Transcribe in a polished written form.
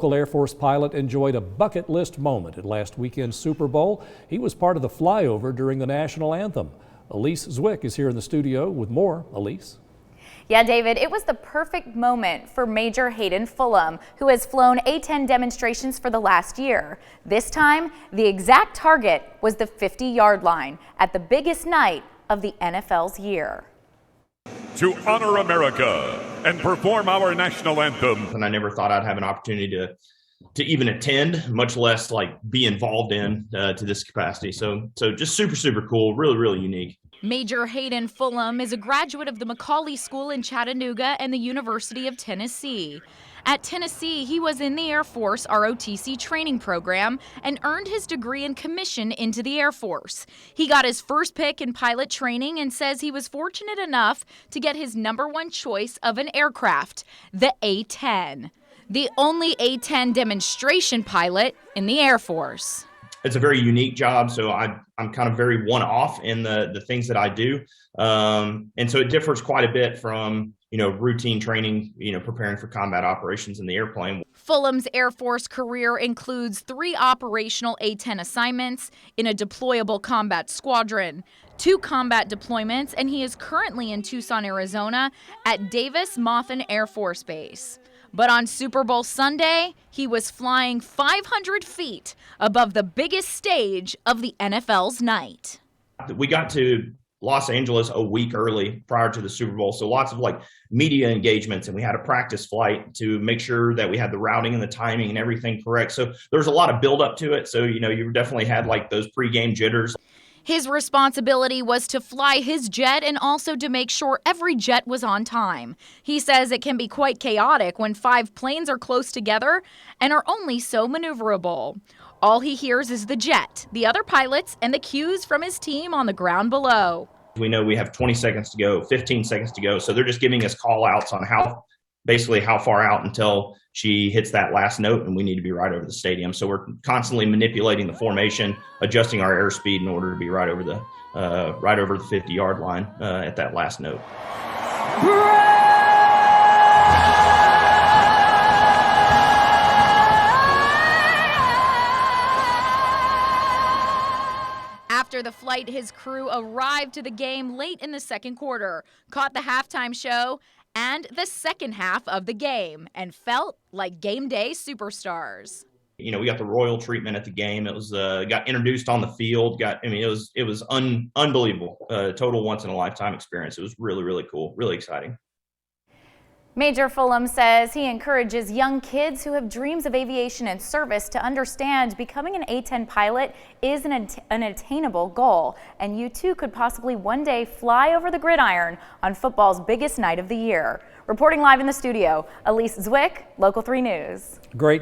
Local Air Force pilot enjoyed a bucket list moment at last weekend's Super Bowl. He was part of the flyover during the national anthem. Elise Zwick is here in the studio with more. Elise? Yeah, David, it was the perfect moment for Major Haden Fullam, who has flown A-10 demonstrations for the last year. This time, the exact target was the 50-yard line at the biggest night of the NFL's year. To honor America and perform our national anthem. And I never thought I'd have an opportunity to even attend, much less like be involved in to this capacity. So just super cool, really unique. Major Haden Fullam is a graduate of the Macaulay School in Chattanooga and the University of Tennessee. At Tennessee, he was in the Air Force ROTC training program and earned his degree and commission into the Air Force. He got his first pick in pilot training and says he was fortunate enough to get his #1 choice of an aircraft, the A-10, the only A-10 demonstration pilot in the Air Force. It's a very unique job, so I'm kind of very one-off in the things that I do, and so it differs quite a bit from routine training, preparing for combat operations in the airplane. Fullam's Air Force career includes 3 operational A-10 assignments in a deployable combat squadron, 2 combat deployments, and he is currently in Tucson, Arizona at Davis-Monthan Air Force Base. But on Super Bowl Sunday, he was flying 500 feet above the biggest stage of the NFL's night. We got to Los Angeles a week early prior to the Super Bowl, so lots of media engagements, and we had a practice flight to make sure that we had the routing and the timing and everything correct. So there's a lot of build up to it. So you definitely had those pregame jitters. His responsibility was to fly his jet and also to make sure every jet was on time. He says it can be quite chaotic when 5 planes are close together and are only so maneuverable. All he hears is the jet, the other pilots, and the cues from his team on the ground below. We know we have 20 seconds to go, 15 seconds to go, so they're just giving us call outs on how far out until she hits that last note, and we need to be right over the stadium. So we're constantly manipulating the formation, adjusting our airspeed in order to be right over the 50-yard line at that last note. After the flight, his crew arrived to the game late in the second quarter, caught the halftime show and the second half of the game, and felt like game day superstars. We got the royal treatment at the game. It was got introduced on the field. It was unbelievable. Total once in a lifetime experience. It was really cool, really exciting. Major Fullam says he encourages young kids who have dreams of aviation and service to understand becoming an A-10 pilot is an attainable goal, and you too could possibly one day fly over the gridiron on football's biggest night of the year. Reporting live in the studio, Elise Zwick, Local 3 News. Great.